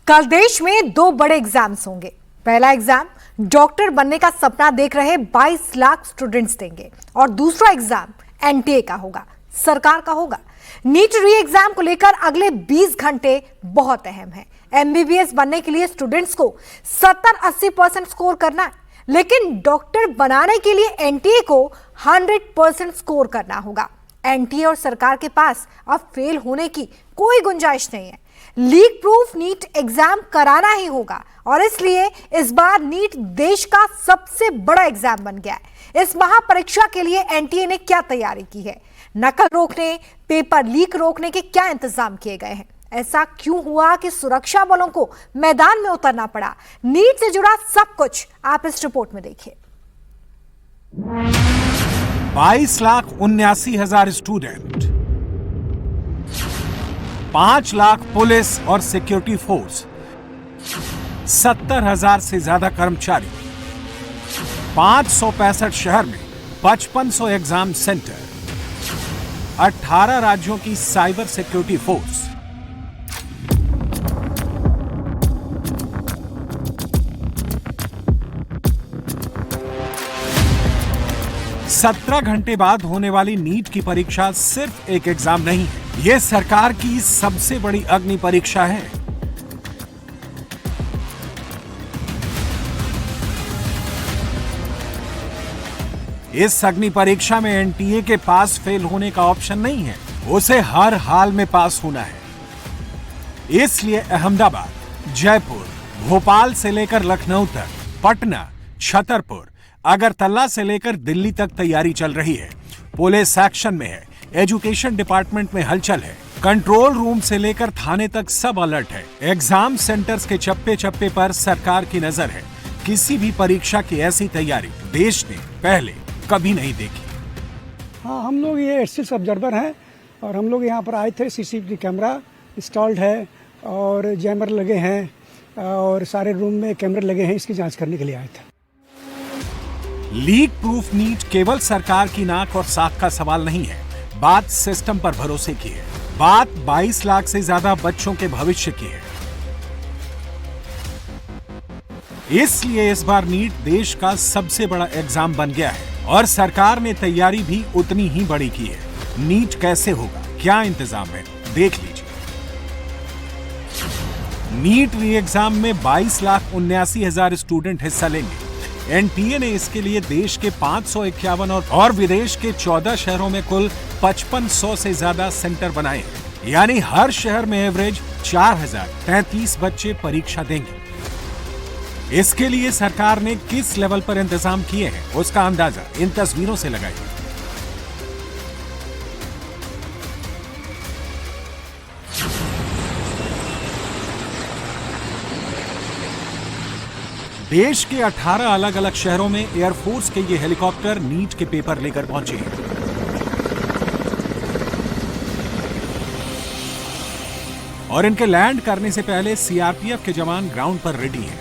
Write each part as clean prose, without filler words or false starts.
कल देश में दो बड़े एग्जाम्स होंगे। पहला एग्जाम डॉक्टर बनने का सपना देख रहे 22 लाख स्टूडेंट्स देंगे और दूसरा एग्जाम एनटीए का होगा, सरकार का होगा। नीट री एग्जाम को लेकर अगले 20 घंटे बहुत अहम है। एमबीबीएस बनने के लिए स्टूडेंट्स को 70-80% स्कोर करना है, लेकिन डॉक्टर बनाने के लिए एनटीए को 100% स्कोर करना होगा। एनटीए और सरकार के पास अब फेल होने की कोई गुंजाइश नहीं है। लीक प्रूफ नीट एग्जाम कराना ही होगा और इसलिए इस बार नीट देश का सबसे बड़ा एग्जाम बन गया है। इस महापरीक्षा के लिए एनटीए ने क्या तैयारी की है? नकल रोकने, पेपर लीक रोकने के क्या इंतजाम किए गए हैं? ऐसा क्यों हुआ कि सुरक्षा बलों को मैदान में उतरना पड़ा? नीट से जुड़ा सब कुछ आप इस रिपोर्ट में देखिए। 22,79,000 स्टूडेंट, 5 लाख पुलिस और सिक्योरिटी फोर्स, 70,000 से ज्यादा कर्मचारी, 565 शहर में 5500 एग्जाम सेंटर, 18 राज्यों की साइबर सिक्योरिटी फोर्स, 17 घंटे बाद होने वाली नीट की परीक्षा सिर्फ एक एग्जाम नहीं है, यह सरकार की सबसे बड़ी अग्नि परीक्षा है। इस अग्नि परीक्षा में एनटीए के पास फेल होने का ऑप्शन नहीं है, उसे हर हाल में पास होना है। इसलिए अहमदाबाद, जयपुर, भोपाल से लेकर लखनऊ तक, पटना, छतरपुर, अगरतला से लेकर दिल्ली तक तैयारी चल रही है। पुलिस एक्शन में है, एजुकेशन डिपार्टमेंट में हलचल है, कंट्रोल रूम से लेकर थाने तक सब अलर्ट है। एग्जाम सेंटर्स के चप्पे चप्पे पर सरकार की नजर है। किसी भी परीक्षा की ऐसी तैयारी देश ने पहले कभी नहीं देखी। हाँ, हम लोग ये एयरसिस ऑब्जर्वर हैं और हम लोग यहाँ पर आए थे। सीसीटीवी कैमरा इंस्टॉल्ड है और जैमर लगे हैं और सारे रूम में कैमरे लगे हैं, इसकी जांच करने के लिए आए थे। लीक प्रूफ नीट केवल सरकार की नाक और साख का सवाल नहीं है, बात सिस्टम पर भरोसे की है, बात 22 लाख से ज्यादा बच्चों के भविष्य की है। इसलिए इस बार नीट देश का सबसे बड़ा एग्जाम बन गया है और सरकार ने तैयारी भी उतनी ही बड़ी की है। नीट कैसे होगा, क्या इंतजाम है, देख लीजिए। नीट री एग्जाम में 22,79,000 स्टूडेंट हिस्सा लेंगे। एनटीए ने इसके लिए देश के 551 और विदेश के 14 शहरों में कुल 5500 से ज्यादा सेंटर बनाए हैं, यानी हर शहर में एवरेज 4033 बच्चे परीक्षा देंगे। इसके लिए सरकार ने किस लेवल पर इंतजाम किए हैं, उसका अंदाजा इन तस्वीरों से लगाइए। देश के 18 अलग अलग शहरों में एयरफोर्स के ये हेलीकॉप्टर नीट के पेपर लेकर पहुंचे हैं। और इनके लैंड करने से पहले सीआरपीएफ के जवान ग्राउंड पर रेडी हैं।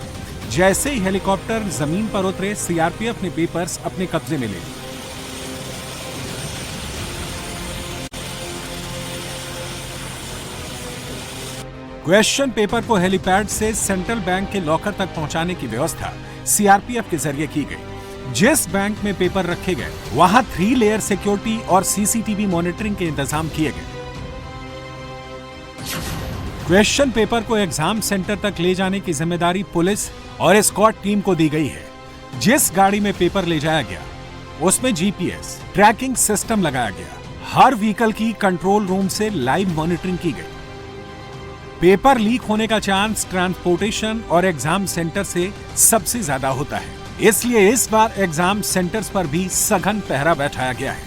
जैसे ही हेलीकॉप्टर जमीन पर उतरे, सीआरपीएफ ने पेपर्स अपने कब्जे में ले लिए। क्वेश्चन पेपर को हेलीपैड से सेंट्रल बैंक के लॉकर तक पहुंचाने की व्यवस्था सीआरपीएफ के जरिए की गई। जिस बैंक में पेपर रखे गए वहां 3 लेयर सिक्योरिटी और सीसीटीवी मॉनिटरिंग के इंतजाम किए गए। क्वेश्चन पेपर को एग्जाम सेंटर तक ले जाने की जिम्मेदारी पुलिस और एस्कॉर्ट टीम को दी गई है। जिस गाड़ी में पेपर ले जाया गया उसमें जीपीएस ट्रैकिंग सिस्टम लगाया गया। हर व्हीकल की कंट्रोल रूम से लाइव मॉनिटरिंग की गई। पेपर लीक होने का चांस ट्रांसपोर्टेशन और एग्जाम सेंटर से सबसे ज्यादा होता है, इसलिए इस बार एग्जाम सेंटर्स पर भी सघन पहरा बैठाया गया है।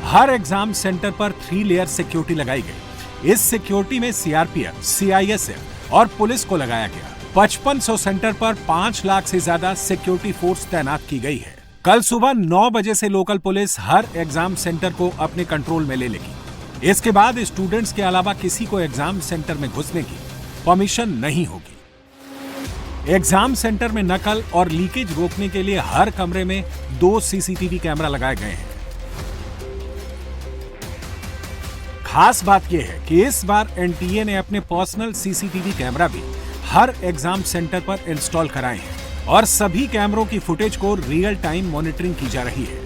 हर एग्जाम सेंटर पर 3 लेयर सिक्योरिटी लगाई गई। इस सिक्योरिटी में सीआरपीएफ, सीआईएसएफ और पुलिस को लगाया गया। 5500 सेंटर पर 5 लाख से ज्यादा सिक्योरिटी फोर्स तैनात की गई है। कल सुबह 9 बजे से लोकल पुलिस हर एग्जाम सेंटर को अपने कंट्रोल में ले लेगी। इसके बाद स्टूडेंट्स के अलावा किसी को एग्जाम सेंटर में घुसने की परमिशन नहीं होगी। एग्जाम सेंटर में नकल और लीकेज रोकने के लिए हर कमरे में 2 सीसीटीवी कैमरा लगाए गए हैं। खास बात यह है कि इस बार एनटीए ने अपने पर्सनल सीसीटीवी कैमरा भी हर एग्जाम सेंटर पर इंस्टॉल कराए हैं और सभी कैमरों की फुटेज को रियल टाइम मॉनिटरिंग की जा रही है।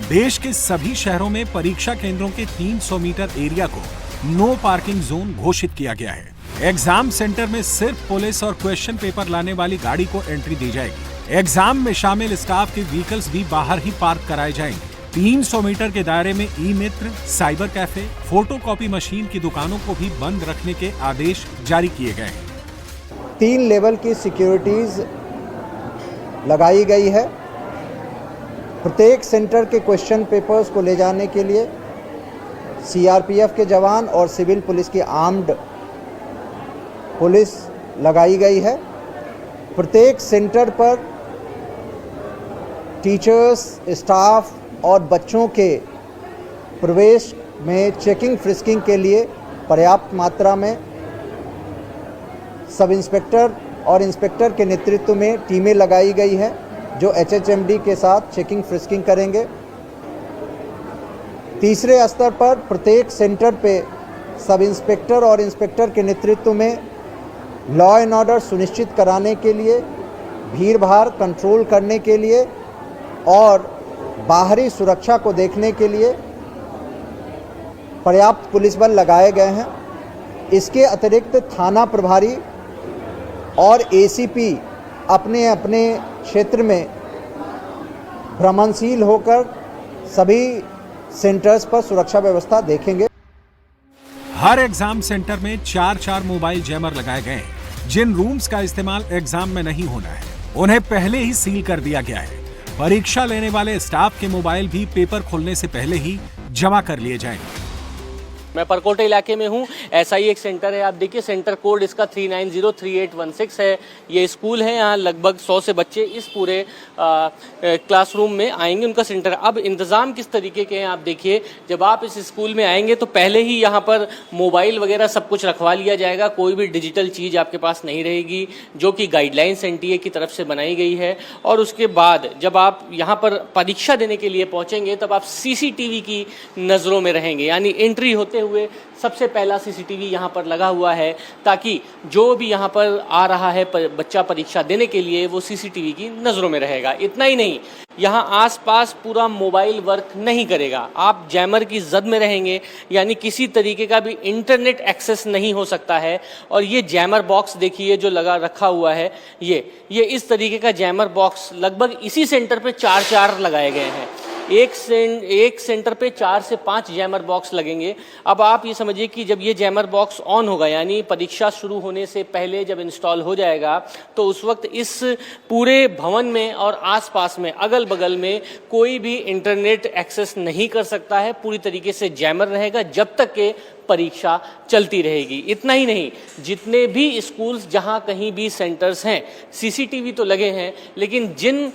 देश के सभी शहरों में परीक्षा केंद्रों के 300 मीटर एरिया को नो पार्किंग जोन घोषित किया गया है। एग्जाम सेंटर में सिर्फ पुलिस और क्वेश्चन पेपर लाने वाली गाड़ी को एंट्री दी जाएगी। एग्जाम में शामिल स्टाफ के व्हीकल्स भी बाहर ही पार्क कराए जाएंगे। 300 मीटर के दायरे में ई मित्र, साइबर कैफे, फोटोकॉपी मशीन की दुकानों को भी बंद रखने के आदेश जारी किए गए हैं। 3 लेवल की सिक्योरिटीज लगाई गई है। प्रत्येक सेंटर के क्वेश्चन पेपर्स को ले जाने के लिए सीआरपीएफ के जवान और सिविल पुलिस की आर्म्ड पुलिस लगाई गई है। प्रत्येक सेंटर पर टीचर्स, स्टाफ और बच्चों के प्रवेश में चेकिंग फ्रिस्किंग के लिए पर्याप्त मात्रा में सब इंस्पेक्टर और इंस्पेक्टर के नेतृत्व में टीमें लगाई गई है जो एचएचएमडी के साथ चेकिंग फ्रिस्किंग करेंगे। तीसरे स्तर पर प्रत्येक सेंटर पे सब इंस्पेक्टर और इंस्पेक्टर के नेतृत्व में लॉ एंड ऑर्डर सुनिश्चित कराने के लिए, भीड़ भाड़ कंट्रोल करने के लिए और बाहरी सुरक्षा को देखने के लिए पर्याप्त पुलिस बल लगाए गए हैं। इसके अतिरिक्त थाना प्रभारी और एसीपी अपने अपने क्षेत्र में भ्रमणशील होकर सभी सेंटर्स पर सुरक्षा व्यवस्था देखेंगे। हर एग्जाम सेंटर में 4 मोबाइल जैमर लगाए गए हैं। जिन रूम्स का इस्तेमाल एग्जाम में नहीं होना है उन्हें पहले ही सील कर दिया गया है। परीक्षा लेने वाले स्टाफ के मोबाइल भी पेपर खोलने से पहले ही जमा कर लिए जाएंगे। मैं परकोटे इलाके में हूँ। ऐसा ही एक सेंटर है, आप देखिए सेंटर कोड इसका 3903816 है। ये स्कूल है, यहाँ लगभग 100 से बच्चे इस पूरे क्लासरूम में आएंगे। उनका सेंटर अब इंतज़ाम किस तरीके के हैं आप देखिए। जब आप इस स्कूल में आएंगे तो पहले ही यहाँ पर मोबाइल वगैरह सब कुछ रखवा लिया जाएगा। कोई भी डिजिटल चीज़ आपके पास नहीं रहेगी, जो कि गाइडलाइंस एनटीए की तरफ से बनाई गई है। और उसके बाद जब आप यहाँ पर परीक्षा देने के लिए पहुँचेंगे तब आप सीसीटीवी की नज़रों में रहेंगे, यानी एंट्री होते हुए सबसे पहला सीसीटीवी यहाँ पर लगा हुआ है, ताकि जो भी यहाँ पर आ रहा है बच्चा परीक्षा देने के लिए वो सीसीटीवी की नज़रों में रहेगा। इतना ही नहीं, यहाँ आसपास पूरा मोबाइल वर्क नहीं करेगा। आप जैमर की जद में रहेंगे, यानी किसी तरीके का भी इंटरनेट एक्सेस नहीं हो सकता है। और ये जैमर बॉक्स देखिए जो लगा रखा हुआ है, ये इस तरीके का जैमर बॉक्स लगभग इसी सेंटर पे 4 लगाए गए हैं। एक सेंटर पे 4 से 5 जैमर बॉक्स लगेंगे। अब आप ये समझिए कि जब ये जैमर बॉक्स ऑन होगा, यानी परीक्षा शुरू होने से पहले जब इंस्टॉल हो जाएगा, तो उस वक्त इस पूरे भवन में और आसपास में अगल बगल में कोई भी इंटरनेट एक्सेस नहीं कर सकता है। पूरी तरीके से जैमर रहेगा जब तक के परीक्षा चलती रहेगी। इतना ही नहीं, जितने भी स्कूल्स जहां कहीं भी सेंटर्स हैं, सीसीटीवी तो लगे हैं, लेकिन जिन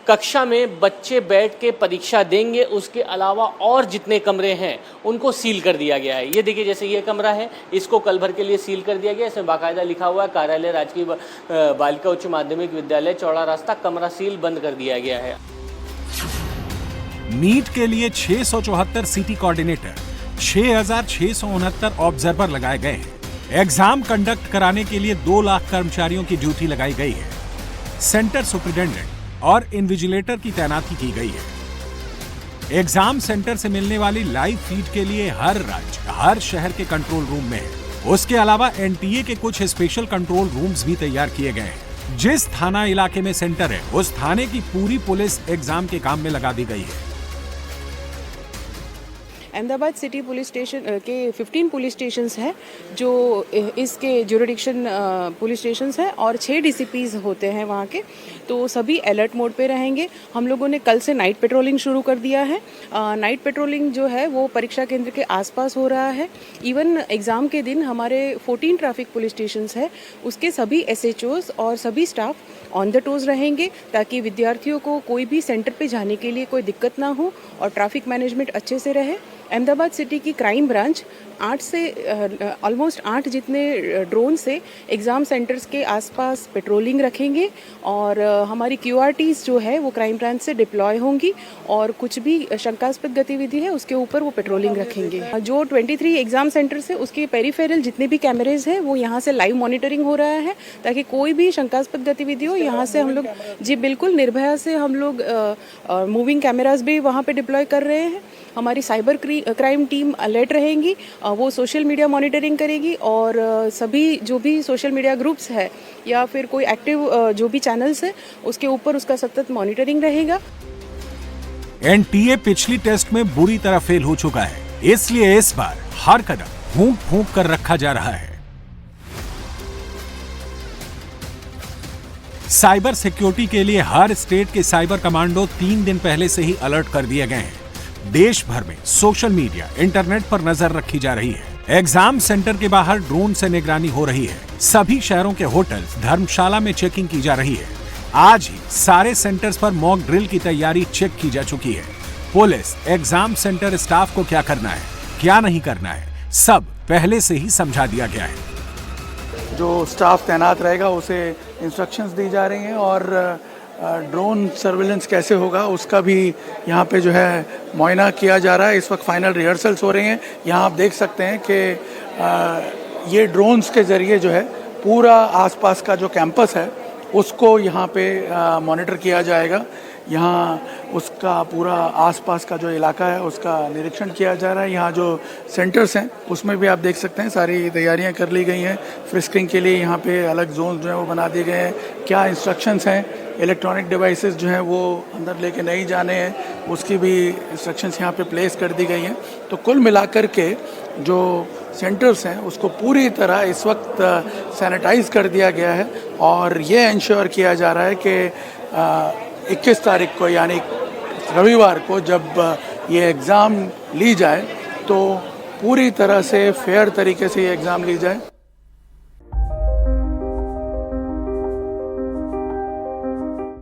कक्षा में बच्चे बैठ के परीक्षा देंगे उसके अलावा और जितने कमरे हैं उनको सील कर दिया गया है। ये देखिए, जैसे ये कमरा है, इसको कल भर के लिए सील कर दिया गया। इसमें बाकायदा लिखा हुआ है कार्यालय राजकीय बालिका उच्च माध्यमिक विद्यालय चौड़ा रास्ता, कमरा सील बंद कर दिया गया है। नीट के लिए 674 सिटी कोऑर्डिनेटर, 6669 ऑब्जर्वर लगाए गए हैं। एग्जाम कंडक्ट कराने के लिए 2 लाख कर्मचारियों की ड्यूटी लगाई गई है। सेंटर सुपरिटेंडेंट और इन्विजिलेटर की तैनाती की गई है। एग्जाम सेंटर से मिलने वाली लाइव फीड के लिए हर राज्य, हर शहर के कंट्रोल रूम में है। उसके अलावा एनटीए के कुछ स्पेशल कंट्रोल रूम्स भी तैयार किए गए हैं। जिस थाना इलाके में सेंटर है, उस थाने की पूरी पुलिस एग्जाम के काम में लगा दी गई है। अहमदाबाद सिटी पुलिस स्टेशन के 15 पुलिस स्टेशंस हैं जो इसके ज्यूरिडिक्शन पुलिस स्टेशंस हैं और 6 डीसीपीज होते हैं वहाँ के, तो सभी अलर्ट मोड पे रहेंगे। हम लोगों ने कल से नाइट पेट्रोलिंग शुरू कर दिया है। नाइट पेट्रोलिंग जो है वो परीक्षा केंद्र के आसपास हो रहा है। इवन एग्ज़ाम के दिन हमारे 14 ट्रैफिक पुलिस स्टेशंस है, उसके सभी एसएचओज और सभी स्टाफ ऑन द टोज रहेंगे, ताकि विद्यार्थियों को कोई भी सेंटर पे जाने के लिए कोई दिक्कत ना हो और ट्रैफिक मैनेजमेंट अच्छे से रहे। अहमदाबाद सिटी की क्राइम ब्रांच 8 से ऑलमोस्ट 8 जितने ड्रोन से एग्ज़ाम सेंटर्स के आसपास पेट्रोलिंग रखेंगे और हमारी QRTs जो है वो क्राइम ब्रांच से डिप्लॉय होंगी और कुछ भी शंकास्पद गतिविधि है उसके ऊपर वो पेट्रोलिंग रखेंगे। जो 23 एग्ज़ाम सेंटर्स है उसके पेरिफेरल जितने भी कैमरेज हैं वो यहाँ से लाइव मॉनिटरिंग हो रहा है ताकि कोई भी शंकास्पद गतिविधि हो यहाँ से हम लोग जी बिल्कुल निर्भया से हम लोग मूविंग कैमराज भी वहाँ पे डिप्लॉय कर रहे हैं। हमारी साइबर क्राइम टीम अलर्ट रहेंगी, वो सोशल मीडिया मॉनिटरिंग करेगी और सभी जो भी सोशल मीडिया ग्रुप्स है या फिर कोई एक्टिव जो भी चैनल्स है उसके ऊपर उसका सतत मॉनिटरिंग रहेगा। एनटीए पिछली टेस्ट में बुरी तरह फेल हो चुका है, इसलिए इस बार हर कदम फूंक फूंक कर रखा जा रहा है। साइबर सिक्योरिटी के लिए हर स्टेट के साइबर कमांडो 3 दिन पहले से ही अलर्ट कर दिए गए हैं। देश भर में सोशल मीडिया, इंटरनेट पर नजर रखी जा रही है। एग्जाम सेंटर के बाहर ड्रोन से निगरानी हो रही है। सभी शहरों के होटल, धर्मशाला में चेकिंग की जा रही है। आज ही सारे सेंटर्स पर मॉक ड्रिल की तैयारी चेक की जा चुकी है। पुलिस एग्जाम सेंटर स्टाफ को क्या करना है, क्या नहीं करना है, सब पहले से ही समझा दिया गया है। जो स्टाफ तैनात रहेगा उसे इंस्ट्रक्शंस दी जा रही हैं और ड्रोन सर्विलेंस कैसे होगा उसका भी यहाँ पे जो है मुआयना किया जा रहा है। इस वक्त फाइनल रिहर्सल्स हो रही हैं। यहाँ आप देख सकते हैं कि ये ड्रोन्स के ज़रिए जो है पूरा आसपास का जो कैंपस है उसको यहाँ पे मॉनिटर किया जाएगा। यहाँ उसका पूरा आसपास का जो इलाका है उसका निरीक्षण किया जा रहा है। यहाँ जो सेंटर्स हैं उसमें भी आप देख सकते हैं सारी तैयारियाँ कर ली गई हैं। फ्रिस्किंग के लिए यहाँ पे अलग जोन जो है वो बना दिए गए हैं। क्या इंस्ट्रक्शंस हैं, इलेक्ट्रॉनिक डिवाइसेस जो हैं वो अंदर लेके नहीं जाने हैं, उसकी भी इंस्ट्रक्शंस यहाँ पे प्लेस कर दी गई हैं। तो कुल मिलाकर के जो सेंटर्स हैं उसको पूरी तरह इस वक्त सैनिटाइज कर दिया गया है और ये इंश्योर किया जा रहा है कि 21 तारीख को यानी रविवार को जब ये एग्ज़ाम ली जाए तो पूरी तरह से फेयर तरीके से ये एग्ज़ाम ली जाए।